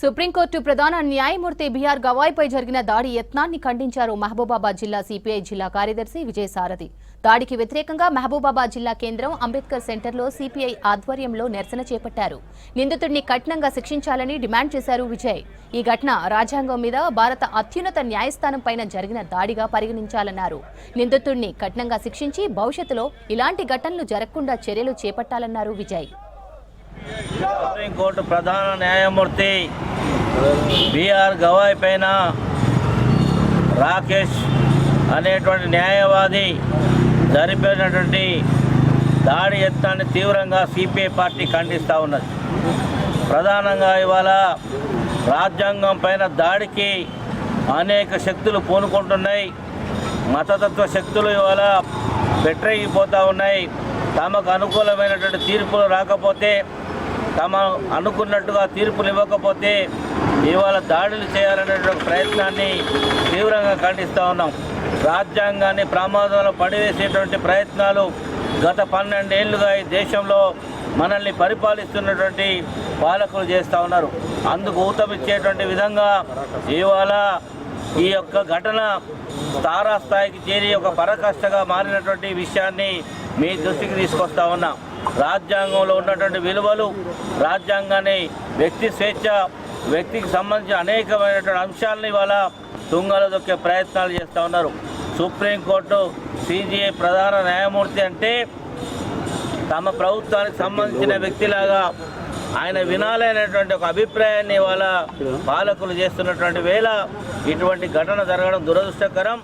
Supreme court ప్రధాన న్యాయమూర్తి BR గవాయ్పై జరిగిన దాడి యత్నాన్ని ఖండించారు మహబూబాబాద్ జిల్లా సిపిఐ జిల్లా కార్యదర్శి విజయసారథి. దాడికి వ్యతిరేకంగా మహబూబాబాద్ జిల్లా కేంద్రం అంబేద్కర్ సెంటర్లో సిపిఐ ఆధ్వర్యంలో నిరసన చేపట్టారు. నిందితుడిని కఠినంగా శిక్షించాలని డిమాండ్ చేశారు విజయ్. ఈ ఘటన రాజ్యాంగం మీద భారత అత్యున్నత న్యాయస్థానం పైన జరిగిన దాడిగా పరిగణించాలన్నారు. నిందితుడిని కఠినంగా శిక్షించి భవిష్యత్తులో ఇలాంటి ఘటనలు జరగకుండా చర్యలు చేపట్టాలన్నారు విజయ్. సుప్రీంకోర్టు ప్రధాన న్యాయమూర్తి బిఆర్ గవాయ్ పైన రాకేష్ అనేటువంటి న్యాయవాది జరిపినటువంటి దాడి యత్నాన్ని తీవ్రంగా సిపిఐ పార్టీ ఖండిస్తూ ఉన్నది. ప్రధానంగా ఇవాళ రాజ్యాంగం పైన దాడికి అనేక శక్తులు పూనుకుంటున్నాయి. మతతత్వ శక్తులు ఇవాళ పెట్టరేగిపోతూ ఉన్నాయి. తమకు అనుకూలమైనటువంటి తీర్పులు రాకపోతే, తమ అనుకున్నట్టుగా తీర్పులు ఇవ్వకపోతే ఇవాళ దాడులు చేయాలనేటువంటి ప్రయత్నాన్ని తీవ్రంగా ఖండిస్తూ ఉన్నాం. రాజ్యాంగాన్ని ప్రమాదంలో పడివేసేటువంటి ప్రయత్నాలు గత 12 ఏళ్లుగా ఈ దేశంలో మనల్ని పరిపాలిస్తున్నటువంటి పాలకులు చేస్తూ ఉన్నారు. అందుకు ఊతమిచ్చేటువంటి విధంగా ఇవాళ ఈ యొక్క ఘటన తారాస్థాయికి చేరి ఒక పరకష్టగా మారినటువంటి విషయాన్ని మీ దృష్టికి తీసుకొస్తా ఉన్నా. రాజ్యాంగంలో ఉన్నటువంటి విలువలు, రాజ్యాంగాన్ని, వ్యక్తి స్వేచ్ఛ, వ్యక్తికి సంబంధించిన అనేకమైనటువంటి అంశాలను ఇవాళ తుంగలో దొక్కే ప్రయత్నాలు చేస్తూ ఉన్నారు. సుప్రీంకోర్టు సిజేఐ ప్రధాన న్యాయమూర్తి అంటే తమ ప్రభుత్వానికి సంబంధించిన వ్యక్తిలాగా ఆయన వినాలనేటువంటి ఒక అభిప్రాయాన్ని ఇవాళ పాలకులు చేస్తున్నటువంటి వేళ ఇటువంటి ఘటన జరగడం దురదృష్టకరం.